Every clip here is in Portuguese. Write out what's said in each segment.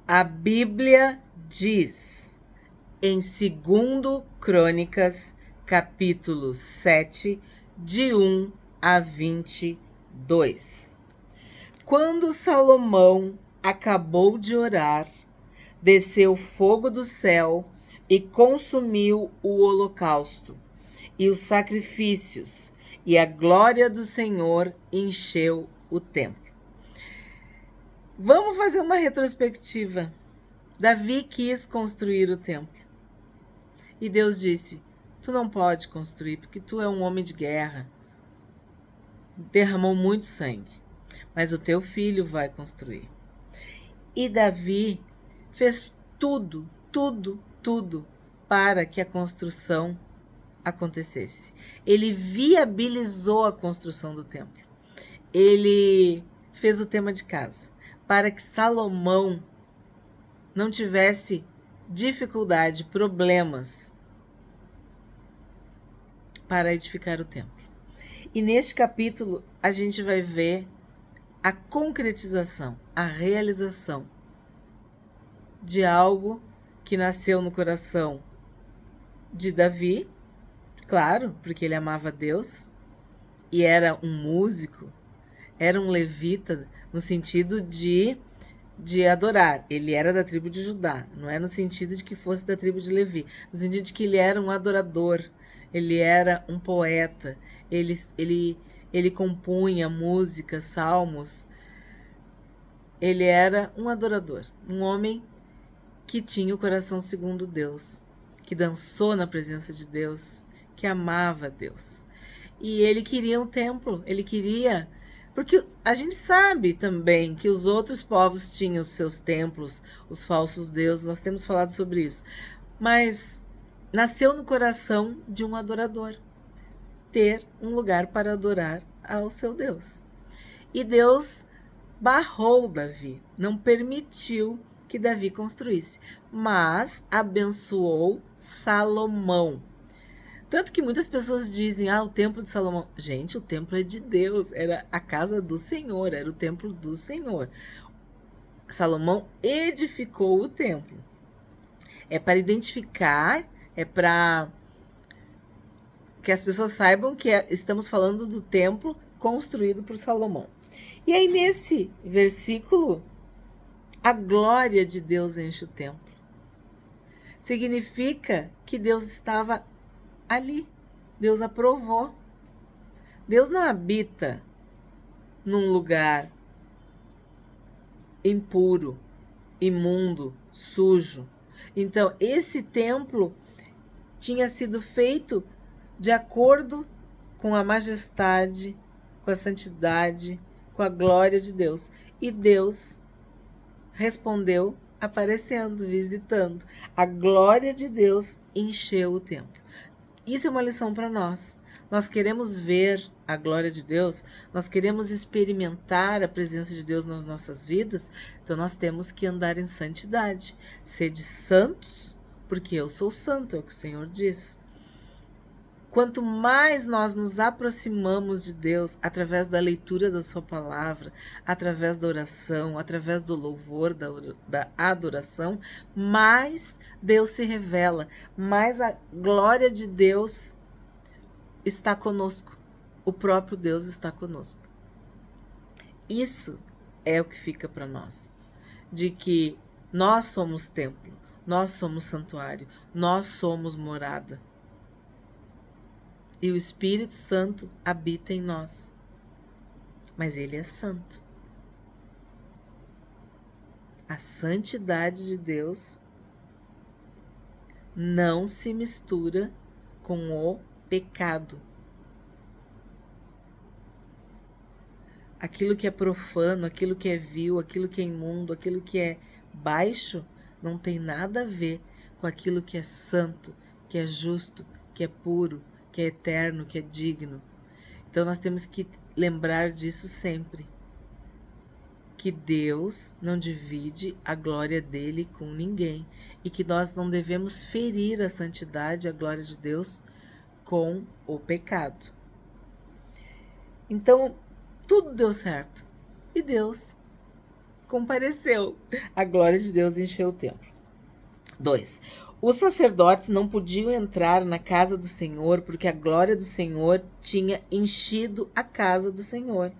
A Bíblia diz em 2 Crônicas, capítulo 7, de 1 a 22. Quando Salomão acabou de orar, desceu fogo do céu e consumiu o holocausto e os sacrifícios, e a glória do Senhor encheu o templo. Vamos fazer uma retrospectiva. Davi quis construir o templo. E Deus disse: tu não pode construir, porque tu é um homem de guerra. Derramou muito sangue, mas o teu filho vai construir. E Davi fez tudo para que a construção acontecesse. Ele viabilizou a construção do templo. Ele fez o tema de casa para que Salomão não tivesse dificuldade, problemas para edificar o templo. E neste capítulo a gente vai ver a concretização, a realização de algo que nasceu no coração de Davi, claro, porque ele amava Deus e era um músico, era um levita no sentido de adorar. Ele era da tribo de Judá, não é no sentido de que fosse da tribo de Levi, no sentido de que ele era um adorador, ele era um poeta, ele compunha música, salmos, ele era um adorador, um homem que tinha o coração segundo Deus, que dançou na presença de Deus, que amava Deus. E ele queria um templo, ele queria... Porque a gente sabe também que os outros povos tinham os seus templos, os falsos deuses, nós temos falado sobre isso. Mas nasceu no coração de um adorador ter um lugar para adorar ao seu Deus. E Deus barrou Davi, não permitiu que Davi construísse, mas abençoou Salomão. Tanto que muitas pessoas dizem, o templo de Salomão. Gente, o templo é de Deus, era a casa do Senhor, era o templo do Senhor. Salomão edificou o templo. É para identificar, é para que as pessoas saibam que estamos falando do templo construído por Salomão. E aí nesse versículo, a glória de Deus enche o templo. Significa que Deus estava ali. Deus aprovou. Deus não habita num lugar impuro, imundo, sujo. Então, esse templo tinha sido feito de acordo com a majestade, com a santidade, com a glória de Deus. E Deus respondeu aparecendo, visitando. A glória de Deus encheu o templo. Isso é uma lição para nós. Nós queremos ver a glória de Deus, nós queremos experimentar a presença de Deus nas nossas vidas, então nós temos que andar em santidade. Sede santos, porque eu sou santo, é o que o Senhor diz. Quanto mais nós nos aproximamos de Deus através da leitura da sua palavra, através da oração, através do louvor, da adoração, mais Deus se revela, mais a glória de Deus está conosco. O próprio Deus está conosco. Isso é o que fica para nós, de que nós somos templo, nós somos santuário, nós somos morada. E o Espírito Santo habita em nós. Mas ele é santo. A santidade de Deus não se mistura com o pecado. Aquilo que é profano, aquilo que é vil, aquilo que é imundo, aquilo que é baixo, não tem nada a ver com aquilo que é santo, que é justo, que é puro, que é eterno, que é digno. Então nós temos que lembrar disso sempre. Que Deus não divide a glória dele com ninguém. E que nós não devemos ferir a santidade, a glória de Deus com o pecado. Então, tudo deu certo. E Deus compareceu. A glória de Deus encheu o templo. 2. Os sacerdotes não podiam entrar na casa do Senhor porque a glória do Senhor tinha enchido a casa do Senhor.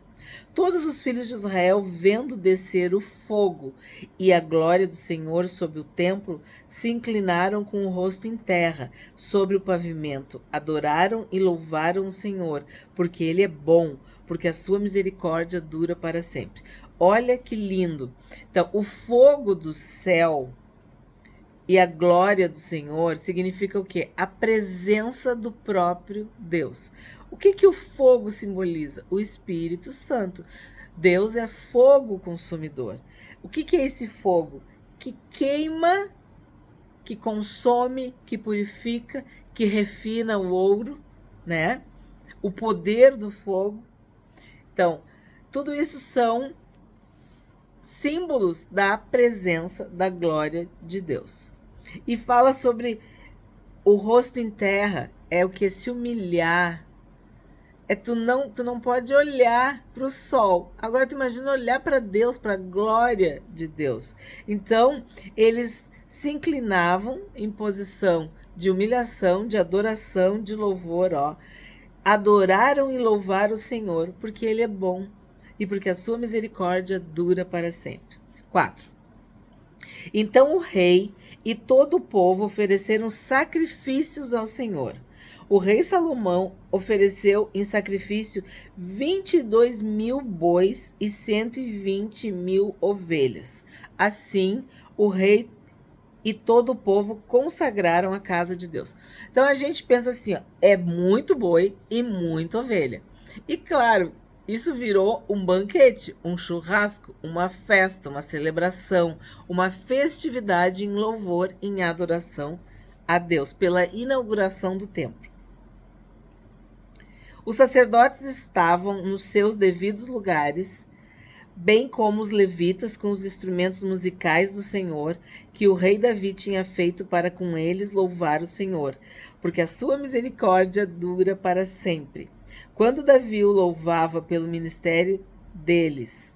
Todos os filhos de Israel, vendo descer o fogo e a glória do Senhor sobre o templo, se inclinaram com o rosto em terra, sobre o pavimento, adoraram e louvaram o Senhor, porque Ele é bom, porque a sua misericórdia dura para sempre. Olha que lindo! Então, o fogo do céu e a glória do Senhor significa o quê? A presença do próprio Deus. O que o fogo simboliza? O Espírito Santo. Deus é fogo consumidor. O que é esse fogo? Que queima, que consome, que purifica, que refina o ouro, né? O poder do fogo. Então, tudo isso são símbolos da presença da glória de Deus. E fala sobre o rosto em terra, é o que? Se humilhar. Tu não pode olhar para o sol. Agora tu imagina olhar para Deus, para a glória de Deus. Então, eles se inclinavam em posição de humilhação, de adoração, de louvor, adoraram e louvaram o Senhor, porque Ele é bom e porque a sua misericórdia dura para sempre. 4. Então o rei e todo o povo ofereceram sacrifícios ao Senhor. O rei Salomão ofereceu em sacrifício 22.000 bois e 120.000 ovelhas. Assim, o rei e todo o povo consagraram a casa de Deus. Então a gente pensa assim, é muito boi e muita ovelha. E claro, isso virou um banquete, um churrasco, uma festa, uma celebração, uma festividade em louvor, em adoração a Deus, pela inauguração do templo. Os sacerdotes estavam nos seus devidos lugares, bem como os levitas com os instrumentos musicais do Senhor, que o rei Davi tinha feito para com eles louvar o Senhor, porque a sua misericórdia dura para sempre. Quando Davi o louvava pelo ministério deles,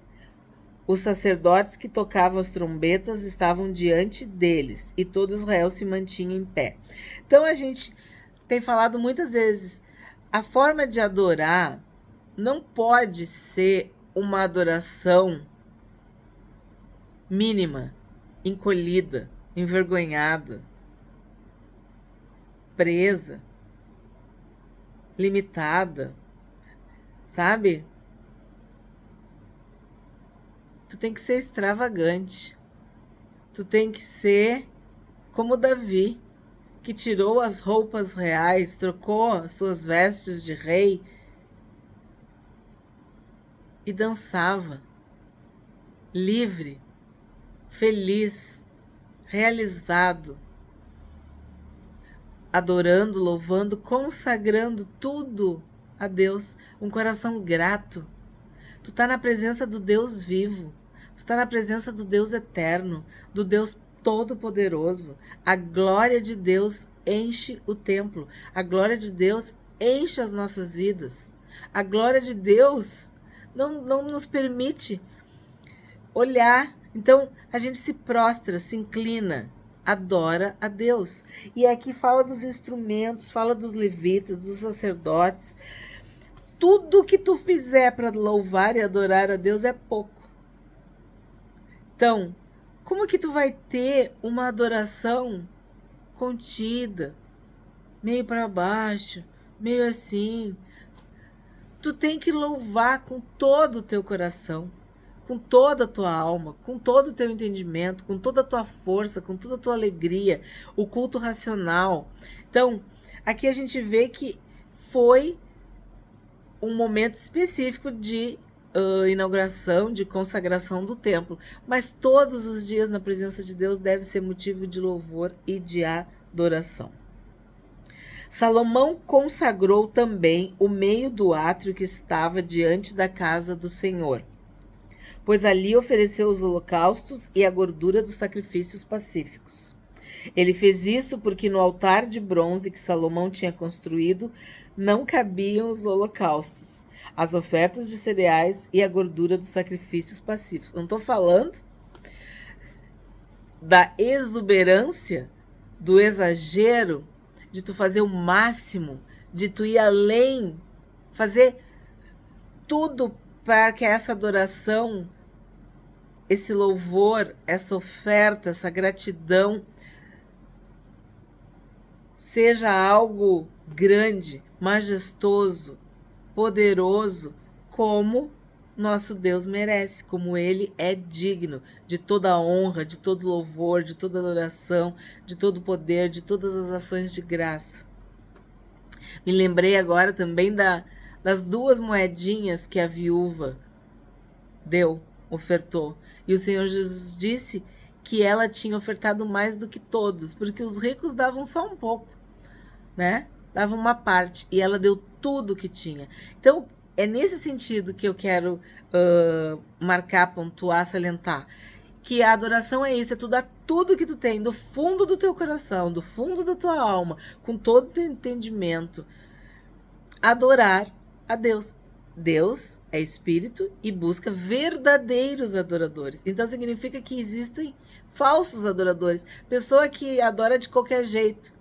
os sacerdotes que tocavam as trombetas estavam diante deles, e todo Israel se mantinha em pé. Então a gente tem falado muitas vezes, a forma de adorar não pode ser uma adoração mínima, encolhida, envergonhada, presa, limitada, sabe? Tu tem que ser extravagante. Tu tem que ser como Davi, que tirou as roupas reais, trocou as suas vestes de rei e dançava, livre, feliz, realizado, adorando, louvando, consagrando tudo a Deus, um coração grato. Tu tá na presença do Deus vivo, tu tá na presença do Deus eterno, do Deus todo-poderoso. A glória de Deus enche o templo, a glória de Deus enche as nossas vidas. A glória de Deus não nos permite olhar. Então, a gente se prostra, se inclina, adora a Deus. E aqui fala dos instrumentos, fala dos levitas, dos sacerdotes. Tudo que tu fizer para louvar e adorar a Deus é pouco. Então, como que tu vai ter uma adoração contida, meio para baixo, meio assim? Tu tem que louvar com todo o teu coração, com toda a tua alma, com todo o teu entendimento, com toda a tua força, com toda a tua alegria, o culto racional. Então, aqui a gente vê que foi um momento específico de inauguração, de consagração do templo, mas todos os dias na presença de Deus deve ser motivo de louvor e de adoração. Salomão consagrou também o meio do átrio que estava diante da casa do Senhor, pois ali ofereceu os holocaustos e a gordura dos sacrifícios pacíficos. Ele fez isso porque no altar de bronze que Salomão tinha construído não cabiam os holocaustos, as ofertas de cereais e a gordura dos sacrifícios pacíficos. Não estou falando da exuberância, do exagero, de tu fazer o máximo, de tu ir além, fazer tudo para que essa adoração, esse louvor, essa oferta, essa gratidão seja algo grande, majestoso, poderoso, como nosso Deus merece, como Ele é digno de toda a honra, de todo louvor, de toda adoração, de todo poder, de todas as ações de graça. Me lembrei agora também das 2 moedinhas que a viúva deu, ofertou. E o Senhor Jesus disse que ela tinha ofertado mais do que todos, porque os ricos davam só um pouco, né? Davam uma parte, e ela deu tudo que tinha. Então, é nesse sentido que eu quero marcar, pontuar, salientar. Que a adoração é isso, é tu dar tudo que tu tem, do fundo do teu coração, do fundo da tua alma, com todo o teu entendimento. Adorar a Deus. Deus é espírito e busca verdadeiros adoradores. Então significa que existem falsos adoradores. Pessoa que adora de qualquer jeito,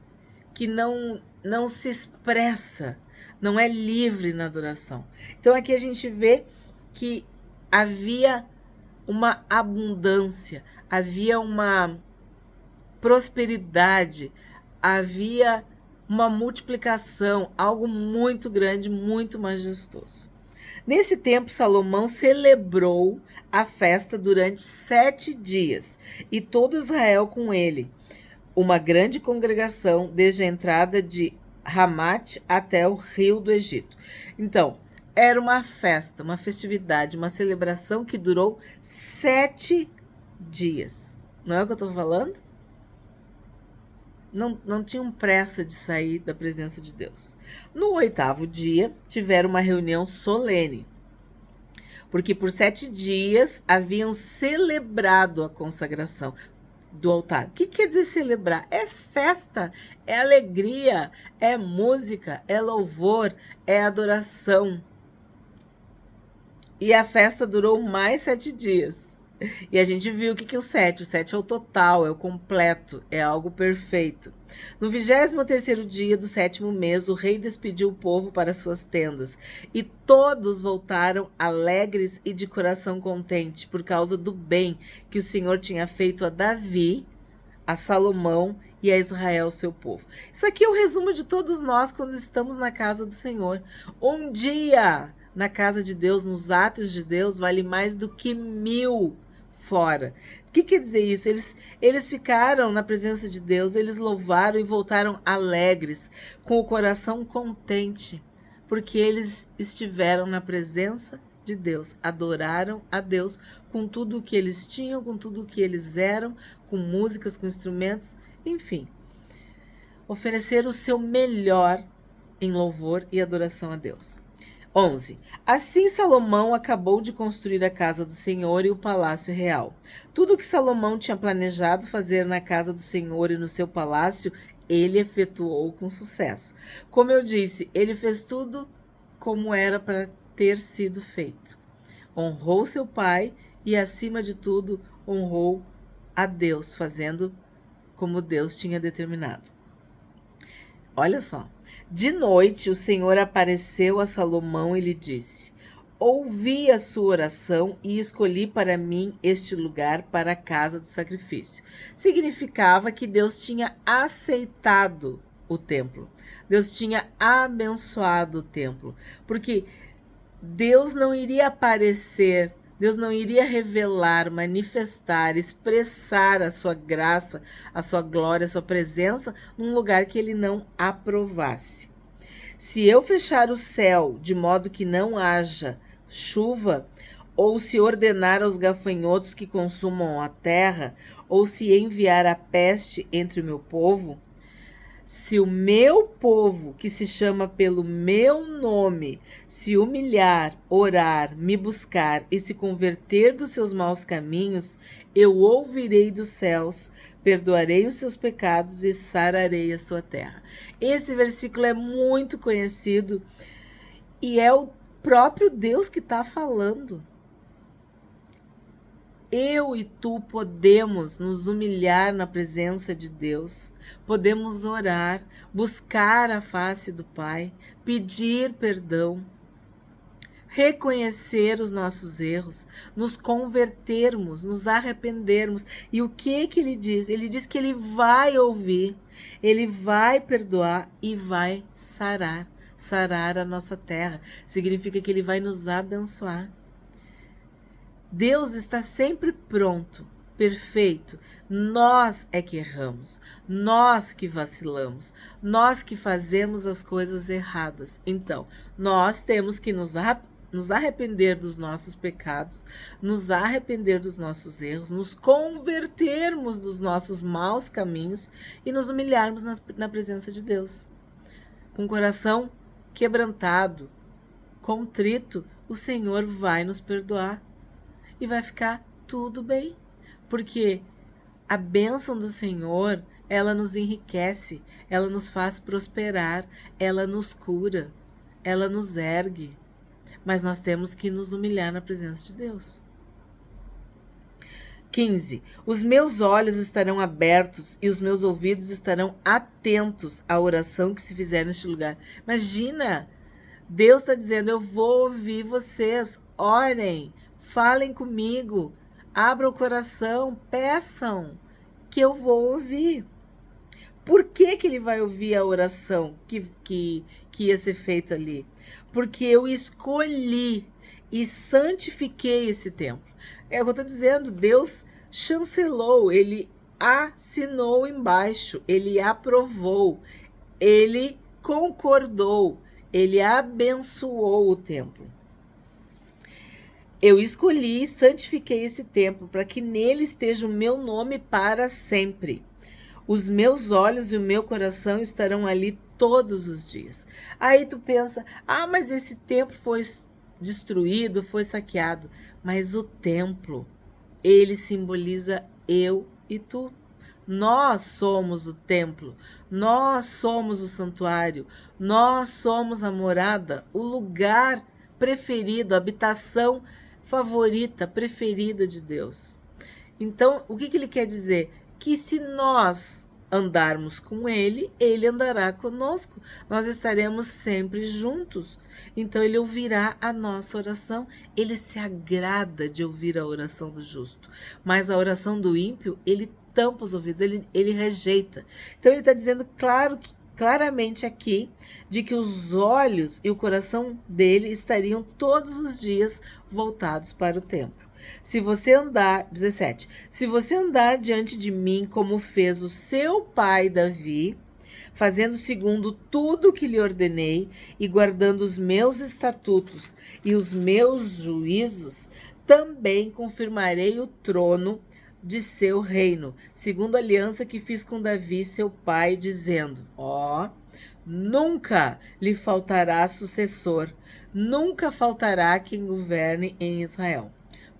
que não se expressa, não é livre na adoração. Então aqui a gente vê que havia uma abundância, havia uma prosperidade, havia uma multiplicação, algo muito grande, muito majestoso. Nesse tempo, Salomão celebrou a festa durante 7 dias, e todo Israel com ele, uma grande congregação, desde a entrada de Ramate até o rio do Egito. Então, era uma festa, uma festividade, uma celebração que durou 7 dias. Não é o que eu estou falando? Não tinham pressa de sair da presença de Deus. No 8º dia, tiveram uma reunião solene, porque por 7 dias haviam celebrado a consagração do altar. O que quer dizer celebrar? É festa, é alegria, é música, é louvor, é adoração. E a festa durou mais 7 dias. E a gente viu o que é o 7. O 7 é o total, é o completo, é algo perfeito. No 23º dia do 7º mês, o rei despediu o povo para suas tendas. E todos voltaram alegres e de coração contente, por causa do bem que o Senhor tinha feito a Davi, a Salomão e a Israel, seu povo. Isso aqui é o resumo de todos nós quando estamos na casa do Senhor. Um dia na casa de Deus, nos atos de Deus, vale mais do que 1000 fora. O que quer dizer isso? Eles ficaram na presença de Deus, eles louvaram e voltaram alegres, com o coração contente, porque eles estiveram na presença de Deus, adoraram a Deus com tudo o que eles tinham, com tudo o que eles eram, com músicas, com instrumentos, enfim. Ofereceram o seu melhor em louvor e adoração a Deus. 11. Assim Salomão acabou de construir a casa do Senhor e o palácio real. Tudo que Salomão tinha planejado fazer na casa do Senhor e no seu palácio, ele efetuou com sucesso. Como eu disse, ele fez tudo como era para ter sido feito. Honrou seu pai e, acima de tudo, honrou a Deus, fazendo como Deus tinha determinado. Olha só. De noite, o Senhor apareceu a Salomão e lhe disse: ouvi a sua oração e escolhi para mim este lugar para a casa do sacrifício. Significava que Deus tinha aceitado o templo. Deus tinha abençoado o templo. Porque Deus não iria aparecer, Deus não iria revelar, manifestar, expressar a sua graça, a sua glória, a sua presença num lugar que ele não aprovasse. Se eu fechar o céu de modo que não haja chuva, ou se ordenar aos gafanhotos que consumam a terra, ou se enviar a peste entre o meu povo, se o meu povo, que se chama pelo meu nome, se humilhar, orar, me buscar e se converter dos seus maus caminhos, eu ouvirei dos céus, perdoarei os seus pecados e sararei a sua terra. Esse versículo é muito conhecido e é o próprio Deus que está falando. eu e tu podemos nos humilhar na presença de Deus, podemos orar, buscar a face do Pai, pedir perdão, reconhecer os nossos erros, nos convertermos, nos arrependermos. E o que ele diz? Ele diz que ele vai ouvir, ele vai perdoar e vai sarar a nossa terra. Significa que ele vai nos abençoar. Deus está sempre pronto, perfeito. Nós é que erramos, nós que vacilamos, nós que fazemos as coisas erradas. Então, nós temos que nos arrepender dos nossos pecados, nos arrepender dos nossos erros, nos convertermos dos nossos maus caminhos e nos humilharmos na presença de Deus. Com o coração quebrantado, contrito, o Senhor vai nos perdoar. E vai ficar tudo bem, porque a bênção do Senhor, ela nos enriquece, ela nos faz prosperar, ela nos cura, ela nos ergue, mas nós temos que nos humilhar na presença de Deus. 15. Os meus olhos estarão abertos e os meus ouvidos estarão atentos à oração que se fizer neste lugar. Imagina, Deus está dizendo, eu vou ouvir vocês, orem, falem comigo, abram o coração, peçam, que eu vou ouvir. Por que ele vai ouvir a oração que ia ser feita ali? Porque eu escolhi e santifiquei esse templo. É o que eu estou dizendo, Deus chancelou, ele assinou embaixo, ele aprovou, ele concordou, ele abençoou o templo. Eu escolhi e santifiquei esse templo para que nele esteja o meu nome para sempre. Os meus olhos e o meu coração estarão ali todos os dias. Aí tu pensa, mas esse templo foi destruído, foi saqueado. Mas o templo, ele simboliza eu e tu. Nós somos o templo, nós somos o santuário, nós somos a morada, o lugar preferido, a habitação favorita, preferida de Deus. Então, o que ele quer dizer? Que se nós andarmos com ele, ele andará conosco. Nós estaremos sempre juntos. Então, ele ouvirá a nossa oração. Ele se agrada de ouvir a oração do justo. Mas a oração do ímpio, ele tampa os ouvidos, ele rejeita. Então, ele está dizendo claramente aqui, de que os olhos e o coração dele estariam todos os dias voltados para o templo. Se você andar, 17, se você andar diante de mim como fez o seu pai Davi, fazendo segundo tudo que lhe ordenei e guardando os meus estatutos e os meus juízos, também confirmarei o trono de seu reino, segundo a aliança que fiz com Davi, seu pai, dizendo, nunca lhe faltará sucessor, nunca faltará quem governe em Israel.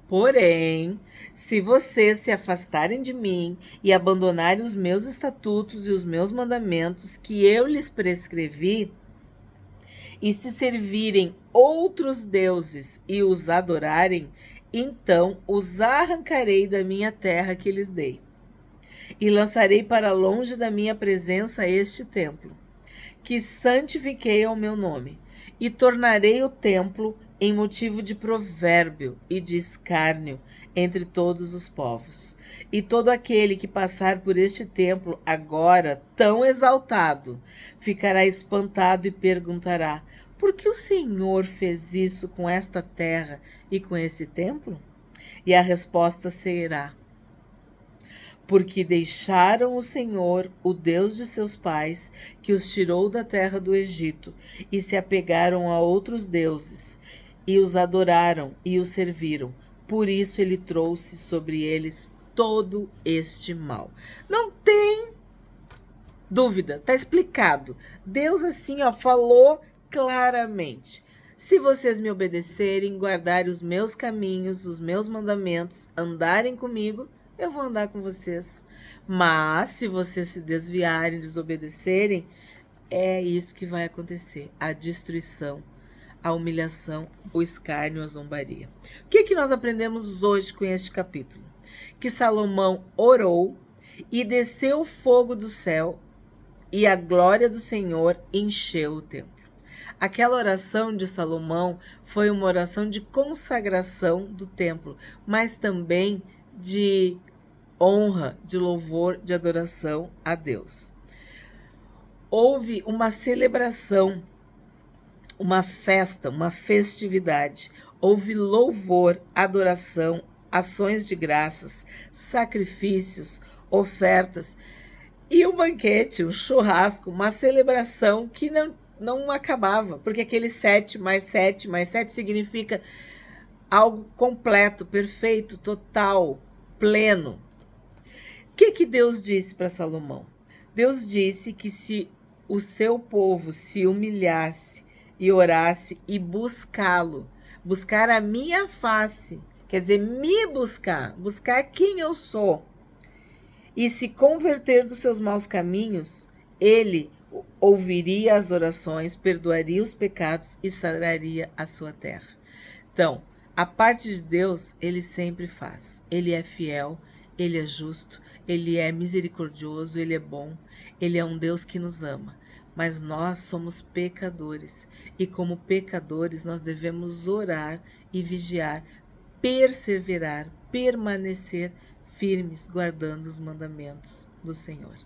Porém, se vocês se afastarem de mim e abandonarem os meus estatutos e os meus mandamentos que eu lhes prescrevi, e se servirem outros deuses e os adorarem, então os arrancarei da minha terra que lhes dei, e lançarei para longe da minha presença este templo, que santifiquei ao meu nome, e tornarei o templo em motivo de provérbio e de escárnio entre todos os povos. E todo aquele que passar por este templo agora tão exaltado, ficará espantado e perguntará, por que o Senhor fez isso com esta terra e com esse templo? E a resposta será, porque deixaram o Senhor, o Deus de seus pais, que os tirou da terra do Egito, e se apegaram a outros deuses, e os adoraram e os serviram. Por isso ele trouxe sobre eles todo este mal. Não tem dúvida, está explicado. Deus assim, falou claramente. Se vocês me obedecerem, guardarem os meus caminhos, os meus mandamentos, andarem comigo, eu vou andar com vocês. Mas se vocês se desviarem, desobedecerem, é isso que vai acontecer, a destruição, a humilhação, o escárnio, a zombaria. O que nós aprendemos hoje com este capítulo? Que Salomão orou e desceu fogo do céu e a glória do Senhor encheu o templo. Aquela oração de Salomão foi uma oração de consagração do templo, mas também de honra, de louvor, de adoração a Deus. Houve uma celebração, uma festa, uma festividade. Houve louvor, adoração, ações de graças, sacrifícios, ofertas e um banquete, um churrasco, uma celebração que não acabava, porque aquele 7 mais 7 mais 7 significa algo completo, perfeito, total, pleno. O que Deus disse para Salomão? Deus disse que se o seu povo se humilhasse e orasse e buscá-lo, buscar a minha face, quer dizer, me buscar quem eu sou, e se converter dos seus maus caminhos, ele ouviria as orações, perdoaria os pecados e sararia a sua terra. Então, a parte de Deus, ele sempre faz. Ele é fiel, ele é justo, ele é misericordioso, ele é bom, ele é um Deus que nos ama. Mas nós somos pecadores e como pecadores nós devemos orar e vigiar, perseverar, permanecer firmes, guardando os mandamentos do Senhor.